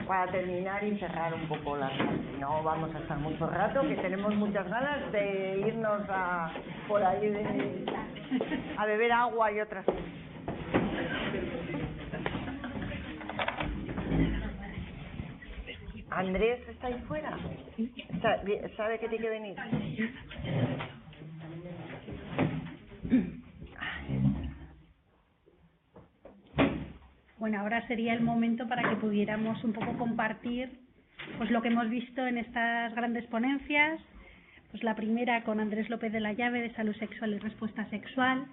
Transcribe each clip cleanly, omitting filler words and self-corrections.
Para terminar y cerrar un poco la clase, no vamos a estar mucho rato, que tenemos muchas ganas de irnos por ahí a beber agua y otras cosas. ¿Andrés está ahí fuera? ¿Sabe que tiene que venir? Bueno, ahora sería el momento para que pudiéramos un poco compartir pues lo que hemos visto en estas grandes ponencias. Pues la primera con Andrés López de la Llave, de Salud Sexual y Respuesta Sexual,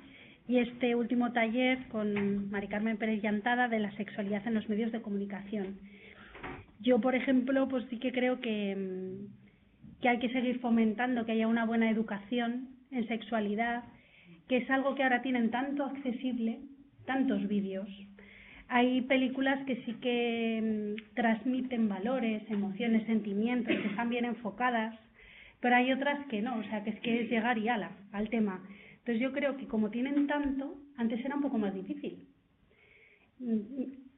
y este último taller con Mari Carmen Pérez Llantada, de la sexualidad en los medios de comunicación. Yo, por ejemplo, pues sí que creo que hay que seguir fomentando que haya una buena educación en sexualidad, que es algo que ahora tienen tanto accesible, tantos vídeos. Hay películas que sí que transmiten valores, emociones, sentimientos, que están bien enfocadas, pero hay otras que no, o sea, que es llegar y ala, al tema. Entonces yo creo que como tienen tanto, antes era un poco más difícil.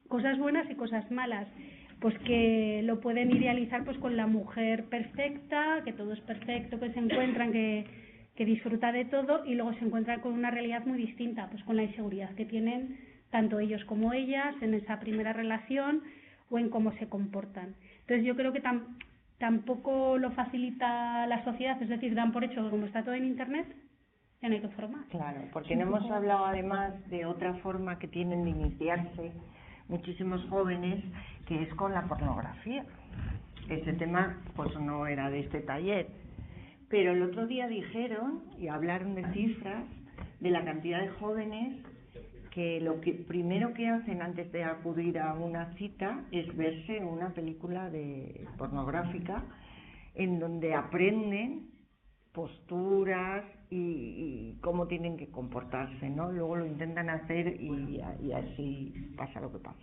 Cosas buenas y cosas malas, pues que lo pueden idealizar pues con la mujer perfecta, que todo es perfecto, que se encuentran, que disfruta de todo, y luego se encuentran con una realidad muy distinta, pues con la inseguridad que tienen tanto ellos como ellas en esa primera relación o en cómo se comportan. Entonces yo creo que tampoco lo facilita la sociedad, es decir, dan por hecho que como está todo en Internet, ya no hay que formar. Claro, porque no hemos hablado además de otra forma que tienen de iniciarse muchísimos jóvenes, que es con la pornografía. Ese tema pues no era de este taller, pero el otro día dijeron y hablaron de cifras de la cantidad de jóvenes que lo que primero que hacen antes de acudir a una cita es verse en una película pornográfica en donde aprenden posturas y cómo tienen que comportarse, ¿no? Luego lo intentan hacer y así pasa lo que pasa.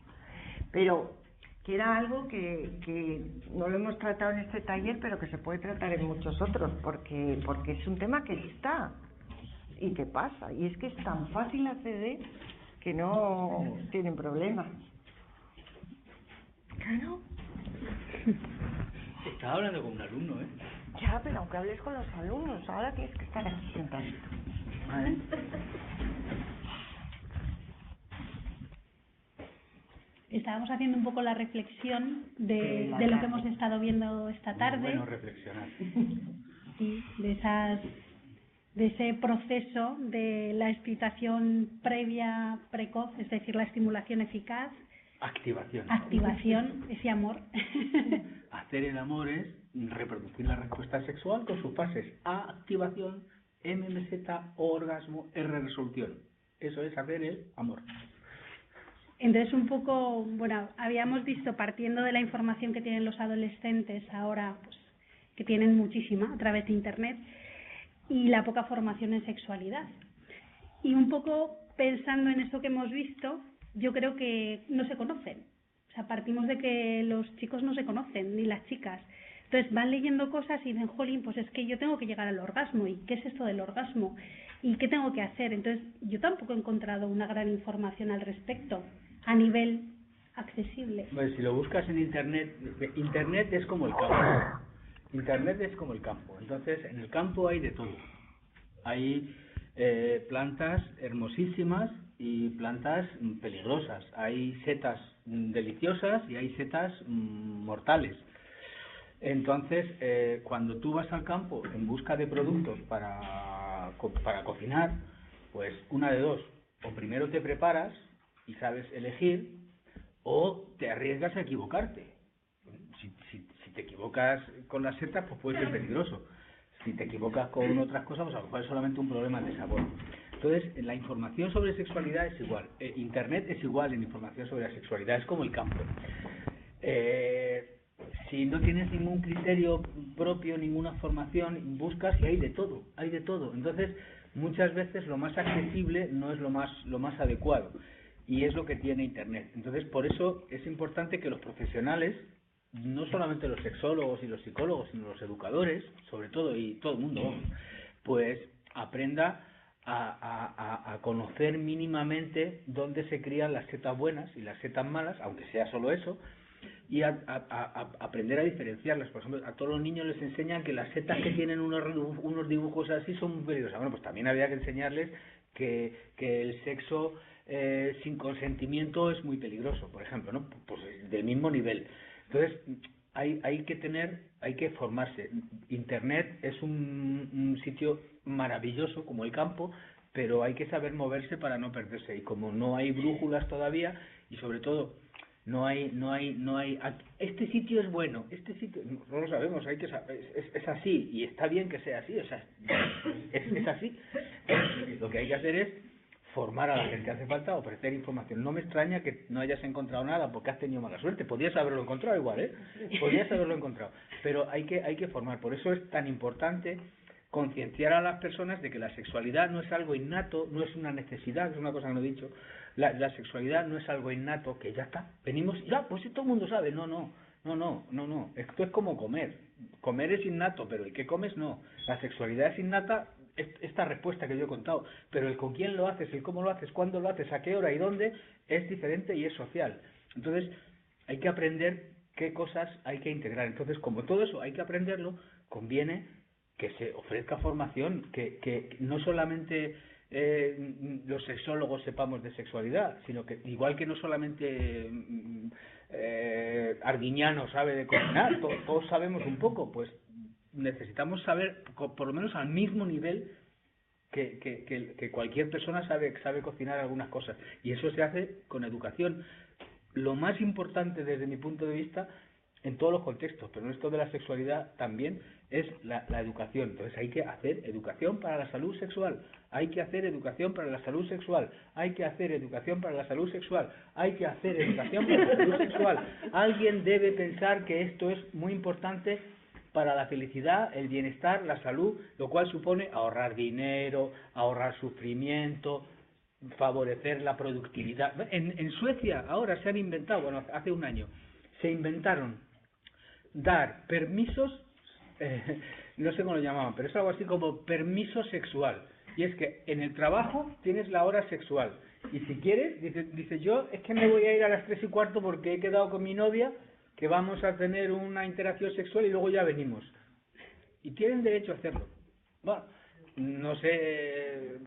Pero que era algo que no lo hemos tratado en este taller, pero que se puede tratar en muchos otros, porque es un tema que está y que pasa, y es que es tan fácil acceder que no tienen problemas. Claro. Estaba hablando con un alumno, ¿eh? Ya, pero aunque hables con los alumnos, ahora tienes que estar aquí sentadito. ¿Vale? Estábamos haciendo un poco la reflexión de lo que hemos estado viendo esta tarde. Bueno, reflexionar. Sí, de ese proceso de la excitación previa precoz, es decir, la estimulación eficaz. Activación, ese amor. Hacer el amor es reproducir la respuesta sexual con sus fases A, activación, M, meseta, O, orgasmo, R, resolución. Eso es hacer el amor. Entonces, un poco, bueno, habíamos visto, partiendo de la información que tienen los adolescentes ahora, pues que tienen muchísima a través de Internet, y la poca formación en sexualidad. Y un poco pensando en eso que hemos visto, yo creo que no se conocen. O sea, partimos de que los chicos no se conocen, ni las chicas. Entonces van leyendo cosas y dicen, jolín, pues es que yo tengo que llegar al orgasmo. ¿Y qué es esto del orgasmo? ¿Y qué tengo que hacer? Entonces yo tampoco he encontrado una gran información al respecto, a nivel accesible. Pues si lo buscas en Internet, Internet es como el campo. Internet es como el campo. Entonces, en el campo hay de todo. Hay plantas hermosísimas y plantas peligrosas. Hay setas deliciosas y hay setas mortales. Entonces, cuando tú vas al campo en busca de productos para cocinar, pues una de dos: o primero te preparas y sabes elegir, o te arriesgas a equivocarte. Si te equivocas con las setas, pues puede ser peligroso. Si te equivocas con otras cosas, pues a lo mejor es solamente un problema de sabor. Entonces, la información sobre sexualidad es igual. Internet es igual en información sobre la sexualidad, es como el campo. Si no tienes ningún criterio propio, ninguna formación, buscas y hay de todo, hay de todo. Entonces, muchas veces lo más accesible no es lo más adecuado, y es lo que tiene Internet. Entonces, por eso es importante que los profesionales, no solamente los sexólogos y los psicólogos, sino los educadores, sobre todo, y todo el mundo, pues aprenda a conocer mínimamente dónde se crían las setas buenas y las setas malas, aunque sea solo eso, y a aprender a diferenciarlas. Por ejemplo, a todos los niños les enseñan que las setas que tienen unos dibujos así son muy peligrosas. Bueno, pues también había que enseñarles que el sexo sin consentimiento es muy peligroso, por ejemplo, ¿no? Pues del mismo nivel. Entonces, hay que formarse. Internet es un sitio maravilloso como el campo, pero hay que saber moverse para no perderse. Y como no hay brújulas todavía, y sobre todo no hay este sitio es bueno, este sitio no lo sabemos, hay que saber, es así y está bien que sea así, o sea, es así. Lo que hay que hacer es formar a la gente, hace falta ofrecer información. No me extraña que no hayas encontrado nada porque has tenido mala suerte, podías haberlo encontrado igual, podías haberlo encontrado, pero hay que formar. Por eso es tan importante concienciar a las personas de que la sexualidad no es algo innato, no es una necesidad, es una cosa que no he dicho. La sexualidad no es algo innato, que ya está, venimos, ya, pues si todo el mundo sabe, no, esto es como comer es innato, pero el que comes no, la sexualidad es innata, esta respuesta que yo he contado, pero el con quién lo haces, el cómo lo haces, cuándo lo haces, a qué hora y dónde, es diferente y es social. Entonces, hay que aprender qué cosas hay que integrar. Entonces, como todo eso hay que aprenderlo, conviene que se ofrezca formación, que no solamente los sexólogos sepamos de sexualidad, sino que igual que no solamente Arguiñano sabe de cocinar, todos sabemos un poco, pues necesitamos saber por lo menos al mismo nivel que cualquier persona sabe cocinar algunas cosas, y eso se hace con educación. Lo más importante desde mi punto de vista en todos los contextos, pero en esto de la sexualidad también, es la educación. Entonces hay que hacer educación para la salud sexual, hay que hacer educación para la salud sexual, hay que hacer educación para la salud sexual, hay que hacer educación para la salud sexual. Alguien debe pensar que esto es muy importante para la felicidad, el bienestar, la salud, lo cual supone ahorrar dinero, ahorrar sufrimiento, favorecer la productividad. En Suecia ahora se han inventado, bueno, hace un año, se inventaron dar permisos, no sé cómo lo llamaban, pero es algo así como permiso sexual. Y es que en el trabajo tienes la hora sexual. Y si quieres, dice yo, es que me voy a ir a las 3:15 porque he quedado con mi novia, que vamos a tener una interacción sexual y luego ya venimos. Y tienen derecho a hacerlo. Bueno, no sé,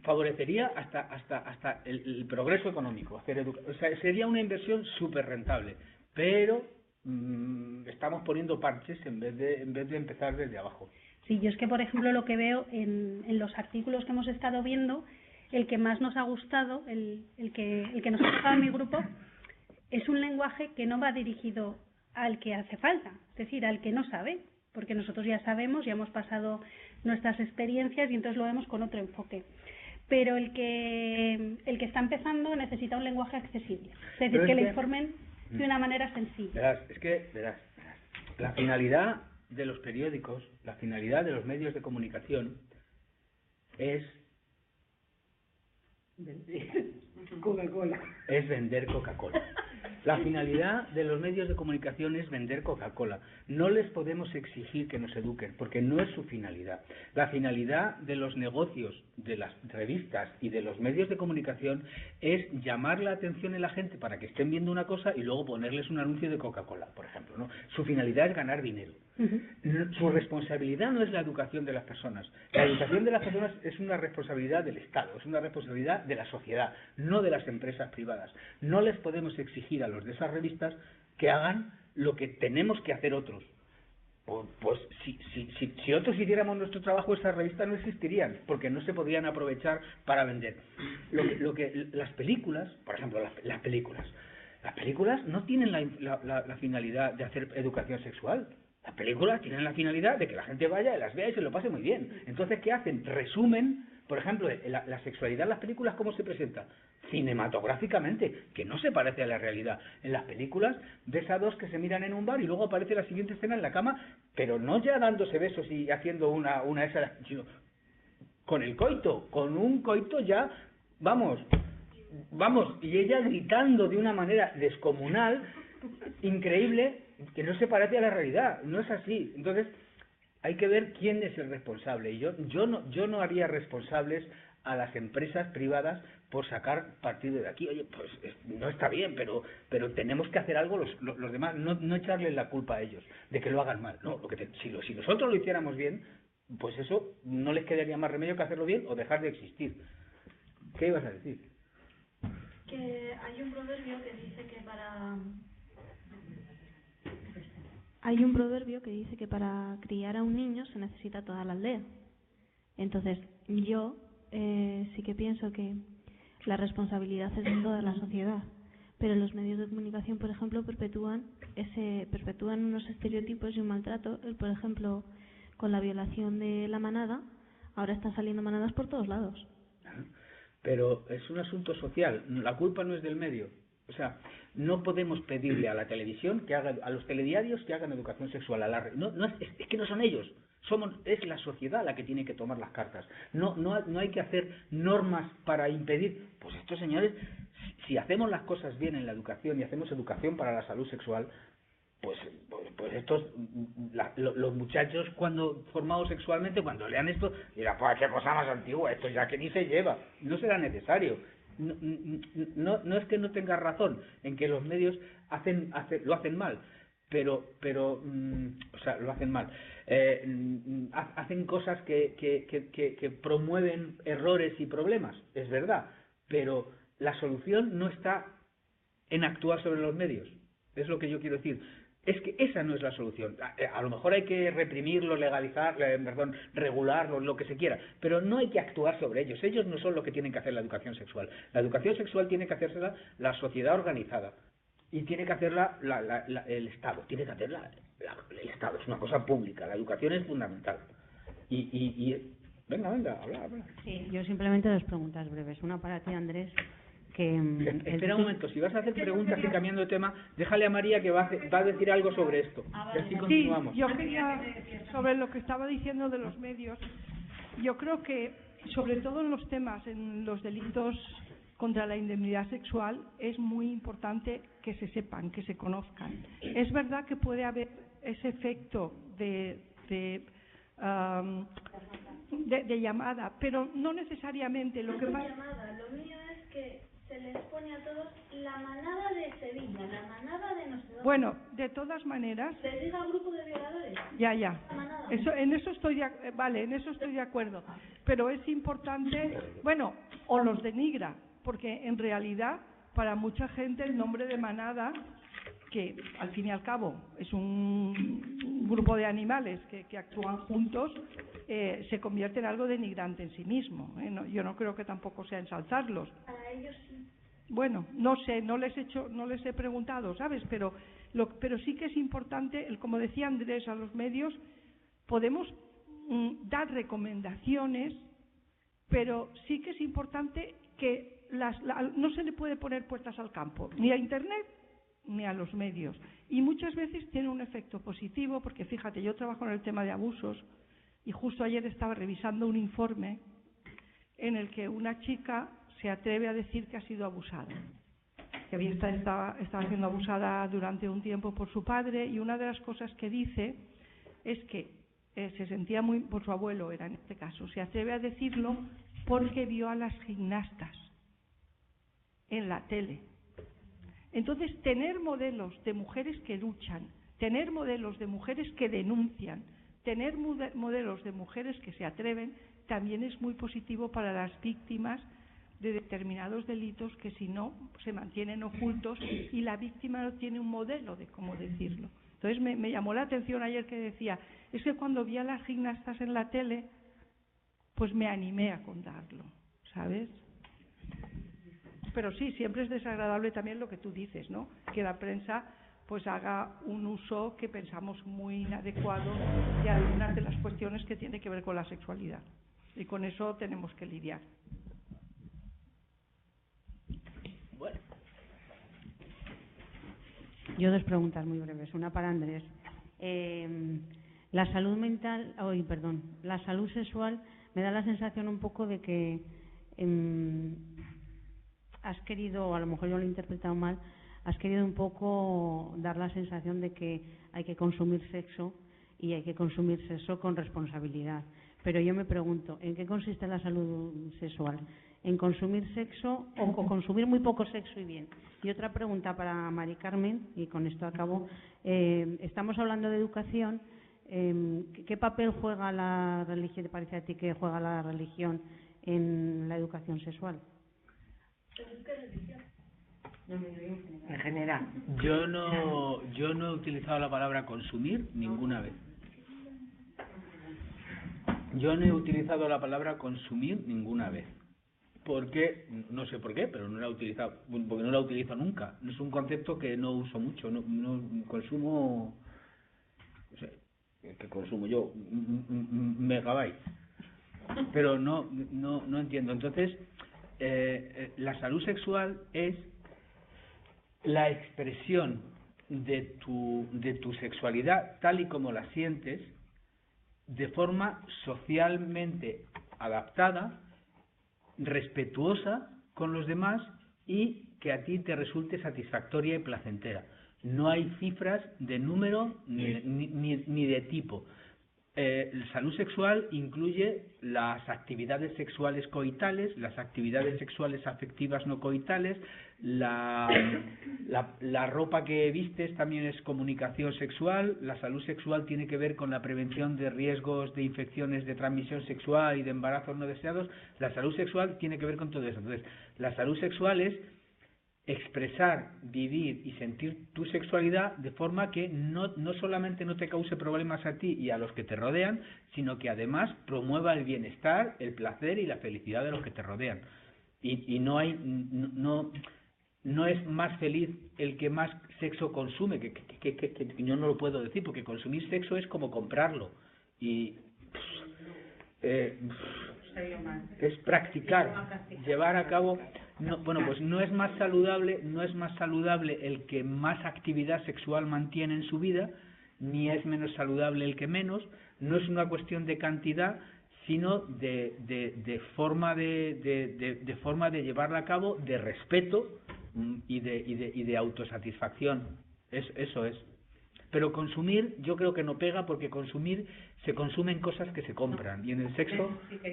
favorecería hasta el progreso económico. O sea, sería una inversión súper rentable, pero estamos poniendo parches en vez de empezar desde abajo. Sí, yo es que, por ejemplo, lo que veo en los artículos que hemos estado viendo, el que más nos ha gustado, el que nos ha gustado en mi grupo, es un lenguaje que no va dirigido al que hace falta, es decir, al que no sabe, porque nosotros ya sabemos, ya hemos pasado nuestras experiencias y entonces lo vemos con otro enfoque. Pero el que está empezando necesita un lenguaje accesible, es decir, que le informen de una manera sencilla. Verás, la finalidad de los periódicos, la finalidad de los medios de comunicación es Coca-Cola. Es vender Coca-Cola. La finalidad de los medios de comunicación es vender Coca-Cola. No les podemos exigir que nos eduquen, porque no es su finalidad. La finalidad de los negocios, de las revistas y de los medios de comunicación es llamar la atención de la gente para que estén viendo una cosa y luego ponerles un anuncio de Coca-Cola, por ejemplo, ¿no? Su finalidad es ganar dinero. Su responsabilidad no es la educación de las personas. La educación de las personas es una responsabilidad del Estado, es una responsabilidad de la sociedad, no de las empresas privadas. No les podemos exigir a los de esas revistas que hagan lo que tenemos que hacer otros. Pues si otros hiciéramos nuestro trabajo, esas revistas no existirían, porque no se podrían aprovechar para vender. Las películas, por ejemplo, las películas no tienen la finalidad de hacer educación sexual. Las películas tienen la finalidad de que la gente vaya, las vea y se lo pase muy bien. Entonces, ¿qué hacen? Resumen, por ejemplo, la sexualidad en las películas, ¿cómo se presenta? Cinematográficamente, que no se parece a la realidad. En las películas ves a dos que se miran en un bar y luego aparece la siguiente escena en la cama, pero no ya dándose besos y haciendo una esas, sino con el coito, con un coito ya, vamos, y ella gritando de una manera descomunal, increíble, que no se parece a la realidad, no es así. Entonces, hay que ver quién es el responsable. Y yo no haría responsables a las empresas privadas por sacar partido de aquí. Oye, pues no está bien, pero tenemos que hacer algo los demás, no echarles la culpa a ellos de que lo hagan mal. No, si nosotros lo hiciéramos bien, pues eso no les quedaría más remedio que hacerlo bien o dejar de existir. ¿Qué ibas a decir? Que hay un proverbio que dice que para criar a un niño se necesita toda la aldea. Entonces, yo sí que pienso que la responsabilidad es de toda la sociedad, pero los medios de comunicación, por ejemplo, perpetúan unos estereotipos y un maltrato. Por ejemplo, con la violación de la manada, ahora están saliendo manadas por todos lados. Pero es un asunto social, la culpa no es del medio. O sea, no podemos pedirle a la televisión a los telediarios que hagan educación sexual. Es que no son ellos, es la sociedad la que tiene que tomar las cartas. No hay que hacer normas para impedir. Pues estos señores, si hacemos las cosas bien en la educación y hacemos educación para la salud sexual, pues estos, los muchachos cuando formados sexualmente, cuando lean esto, dirán, pues qué cosa más antigua, esto ya que ni se lleva, no será necesario. No es que no tenga razón en que los medios lo hacen mal, pero o sea, lo hacen mal. Hacen cosas que promueven errores y problemas, es verdad, pero la solución no está en actuar sobre los medios, es lo que yo quiero decir. Es que esa no es la solución. A lo mejor hay que reprimirlo, legalizar, regularlo, lo que se quiera, pero no hay que actuar sobre ellos. Ellos no son los que tienen que hacer la educación sexual. La educación sexual tiene que hacérsela la sociedad organizada y tiene que hacerla el Estado. Tiene que hacerla el Estado. Es una cosa pública. La educación es fundamental. Venga, habla. Sí, yo simplemente dos preguntas breves. Una para ti, Andrés. Espera un momento, si vas a hacer preguntas y cambiando de tema, déjale a María que va a decir algo sobre esto. Y así continuamos. Sí, yo quería, sobre lo que estaba diciendo de los medios, yo creo que, sobre todo en los temas, en los delitos contra la indemnidad sexual, es muy importante que se sepan, que se conozcan. Es verdad que puede haber ese efecto de llamada, pero no necesariamente. Lo mío es que se les pone a todos la manada de Sevilla, la manada de no sé dónde. Bueno, de todas maneras. ¿Les diga al grupo de violadores? Ya. En eso estoy de acuerdo. Pero es importante, bueno, o los denigra, porque en realidad para mucha gente el nombre de manada, que al fin y al cabo es un grupo de animales que actúan juntos, se convierte en algo denigrante en sí mismo. Yo no creo que tampoco sea ensalzarlos. Para ellos sí. Bueno, no sé, no les he preguntado, ¿sabes? Pero sí que es importante, como decía Andrés, a los medios podemos dar recomendaciones, pero sí que es importante que no se le puede poner puertas al campo, ni a Internet ni a los medios. Y muchas veces tiene un efecto positivo, porque fíjate, yo trabajo en el tema de abusos y justo ayer estaba revisando un informe en el que una chica se atreve a decir que ha sido abusada, que estaba siendo abusada durante un tiempo por su padre, y una de las cosas que dice es que se sentía muy, por su abuelo era en este caso, se atreve a decirlo porque vio a las gimnastas en la tele. Entonces, tener modelos de mujeres que luchan, tener modelos de mujeres que denuncian, tener modelos de mujeres que se atreven, también es muy positivo para las víctimas de determinados delitos que si no se mantienen ocultos y la víctima no tiene un modelo de cómo decirlo. Entonces me llamó la atención ayer que decía, es que cuando vi a las gimnastas en la tele, pues me animé a contarlo, ¿sabes? Pero sí, siempre es desagradable también lo que tú dices, ¿no? Que la prensa pues haga un uso que pensamos muy inadecuado de algunas de las cuestiones que tienen que ver con la sexualidad. Y con eso tenemos que lidiar. Bueno. Yo dos preguntas muy breves. Una para Andrés. La salud mental, la salud sexual, me da la sensación un poco de que has querido, a lo mejor yo lo he interpretado mal, has querido un poco dar la sensación de que hay que consumir sexo y hay que consumir sexo con responsabilidad. Pero yo me pregunto, ¿en qué consiste la salud sexual? ¿En consumir sexo o consumir muy poco sexo y bien? Y otra pregunta para Mari Carmen, y con esto acabo. Estamos hablando de educación. ¿Qué papel juega la religión? ¿Te parece a ti que juega la religión en la educación sexual? En general. Yo no he utilizado la palabra consumir ninguna vez. Yo no he utilizado la palabra consumir ninguna vez. Porque, no sé por qué, pero no la he utilizado, porque no la utilizo nunca. Es un concepto que no uso mucho, no consumo, no sé, que consumo yo, megabytes. Pero no entiendo. Entonces, la salud sexual es la expresión de tu sexualidad tal y como la sientes, de forma socialmente adaptada, respetuosa con los demás y que a ti te resulte satisfactoria y placentera. No hay cifras de número ni de tipo. Salud sexual incluye las actividades sexuales coitales, las actividades sexuales afectivas no coitales, la ropa que vistes también es comunicación sexual. La salud sexual tiene que ver con la prevención de riesgos de infecciones de transmisión sexual y de embarazos no deseados. La salud sexual tiene que ver con todo eso. Entonces, la salud sexual es expresar, vivir y sentir tu sexualidad de forma que no solamente no te cause problemas a ti y a los que te rodean, sino que además promueva el bienestar, el placer y la felicidad de los que te rodean. Y no es más feliz el que más sexo consume, que yo no lo puedo decir, porque consumir sexo es como comprarlo. Y es practicar, llevar a cabo. Pues no es más saludable el que más actividad sexual mantiene en su vida, ni es menos saludable el que menos. No es una cuestión de cantidad, sino de forma de llevarla a cabo, de respeto y de autosatisfacción. Eso es. Pero consumir yo creo que no pega, porque consumir se consumen cosas que se compran, y en el sexo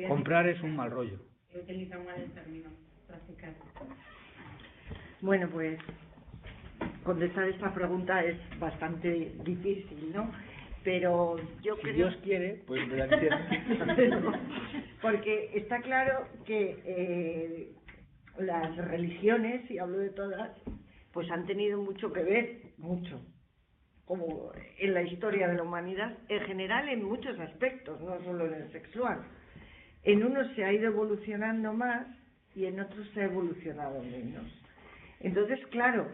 comprar es un mal rollo. He utilizado mal el término, practicar. Bueno, pues contestar esta pregunta es bastante difícil, ¿no? Pero yo creo... Si Dios quiere, pues me la quiera. Porque está claro que las religiones, y hablo de todas, pues han tenido mucho que ver, mucho, como en la historia de la humanidad, en general en muchos aspectos, no solo en el sexual. En unos se ha ido evolucionando más y en otros se ha evolucionado menos. Entonces, claro,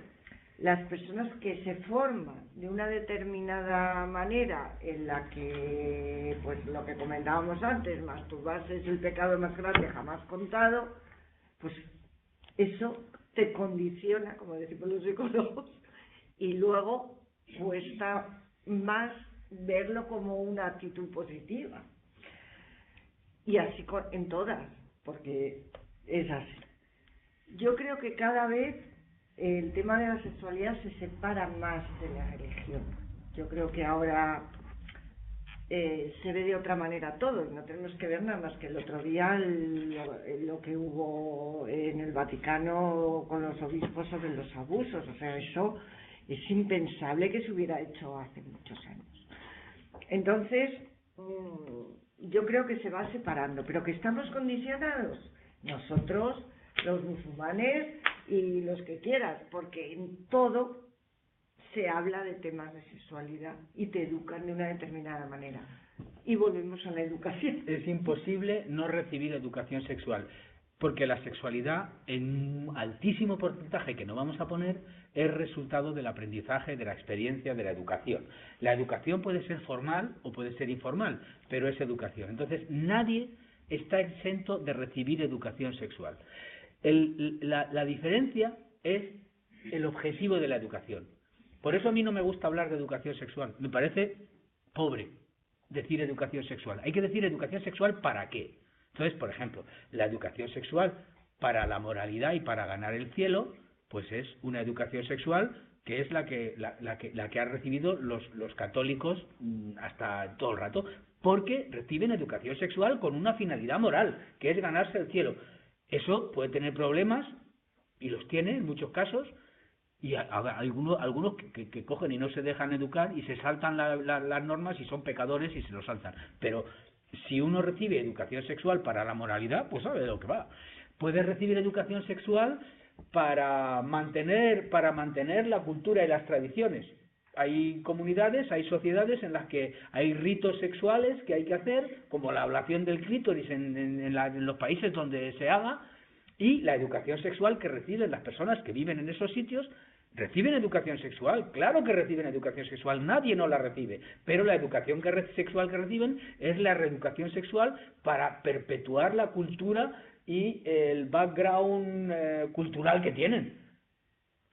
las personas que se forman de una determinada manera en la que, pues lo que comentábamos antes, masturbarse es el pecado más grande jamás contado, pues eso te condiciona, como decimos los psicólogos, y luego cuesta más verlo como una actitud positiva. Y así en todas, porque es así. Yo creo que cada vez el tema de la sexualidad se separa más de la religión. Yo creo que ahora se ve de otra manera todo, y no tenemos que ver nada más que el otro día lo que hubo en el Vaticano con los obispos sobre los abusos. O sea, eso es impensable que se hubiera hecho hace muchos años. Entonces, yo creo que se va separando, pero que estamos condicionados nosotros, los musulmanes y los que quieras, porque en todo se habla de temas de sexualidad y te educan de una determinada manera. Y volvemos a la educación. Es imposible no recibir educación sexual, porque la sexualidad, en un altísimo porcentaje que no vamos a poner, es resultado del aprendizaje, de la experiencia, de la educación. La educación puede ser formal o puede ser informal, pero es educación. Entonces, nadie está exento de recibir educación sexual. La diferencia es el objetivo de la educación. Por eso a mí no me gusta hablar de educación sexual. Me parece pobre decir educación sexual. Hay que decir educación sexual ¿para qué? Entonces, por ejemplo, la educación sexual para la moralidad y para ganar el cielo, pues es una educación sexual que es la que han recibido los católicos hasta todo el rato, porque reciben educación sexual con una finalidad moral, que es ganarse el cielo. Eso puede tener problemas, y los tiene en muchos casos, y algunos que cogen y no se dejan educar y se saltan las normas y son pecadores y se lo saltan. Pero si uno recibe educación sexual para la moralidad, pues sabe de lo que va. Puede recibir educación sexual para mantener la cultura y las tradiciones. Hay comunidades, hay sociedades en las que hay ritos sexuales que hay que hacer, como la ablación del clítoris en los países donde se haga, y la educación sexual que reciben las personas que viven en esos sitios. ¿Reciben educación sexual? Claro que reciben educación sexual, nadie no la recibe, pero la educación sexual que reciben es la reeducación sexual para perpetuar la cultura y el background cultural que tienen.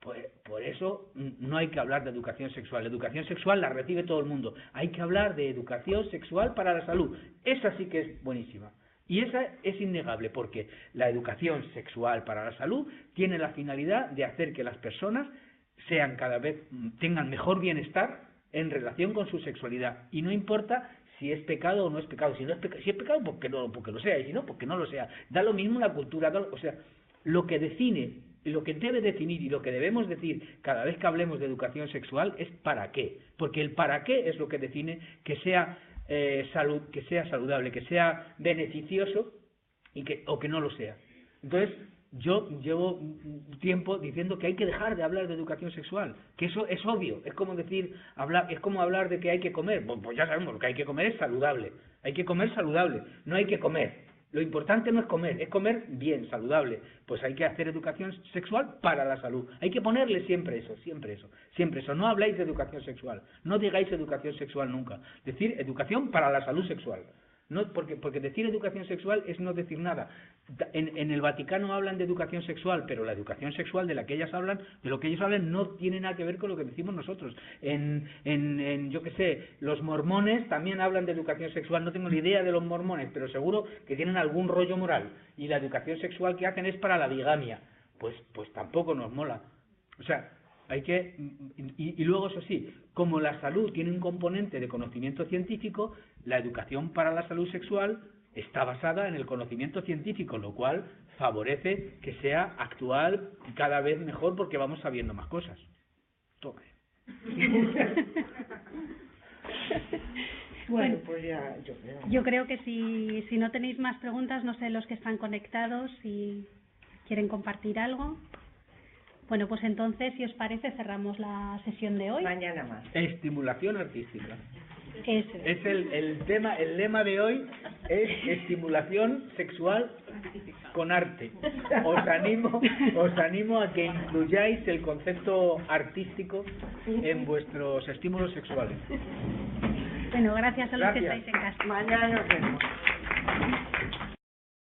Por eso no hay que hablar de educación sexual. La educación sexual la recibe todo el mundo. Hay que hablar de educación sexual para la salud. Esa sí que es buenísima. Y esa es innegable, porque la educación sexual para la salud tiene la finalidad de hacer que las personas tengan mejor bienestar en relación con su sexualidad. Y no importa si es pecado o no es pecado. Si es pecado, porque lo sea. Y si no, porque no lo sea. Da lo mismo la cultura. O sea, lo que define, lo que debe definir y lo que debemos decir cada vez que hablemos de educación sexual es para qué. Porque el para qué es lo que define que sea saludable, que sea beneficioso o que no lo sea. Entonces, yo llevo tiempo diciendo que hay que dejar de hablar de educación sexual, que eso es obvio. Es como hablar de que hay que comer. Pues ya sabemos, lo que hay que comer es saludable. Hay que comer saludable, no hay que comer. Lo importante no es comer, es comer bien, saludable. Pues hay que hacer educación sexual para la salud. Hay que ponerle siempre eso, siempre eso, siempre eso. No habláis de educación sexual, no digáis educación sexual nunca. Decir educación para la salud sexual. No, porque decir educación sexual es no decir nada. En el Vaticano hablan de educación sexual, pero la educación sexual de lo que ellos hablan no tiene nada que ver con lo que decimos nosotros. Yo qué sé, los mormones también hablan de educación sexual. No tengo ni idea de los mormones, pero seguro que tienen algún rollo moral. Y la educación sexual que hacen es para la bigamia. Pues tampoco nos mola. O sea, y luego, eso sí, como la salud tiene un componente de conocimiento científico, la educación para la salud sexual está basada en el conocimiento científico, lo cual favorece que sea actual y cada vez mejor, porque vamos sabiendo más cosas. Toma. Bueno, pues ya yo creo que si no tenéis más preguntas, no sé, los que están conectados, si quieren compartir algo. Bueno, pues entonces, si os parece, cerramos la sesión de hoy. Mañana más. Estimulación artística. Eso es el lema de hoy es estimulación sexual con arte. Os animo a que incluyáis el concepto artístico en vuestros estímulos sexuales. Bueno, gracias a los que estáis en casa. Mañana nos vemos.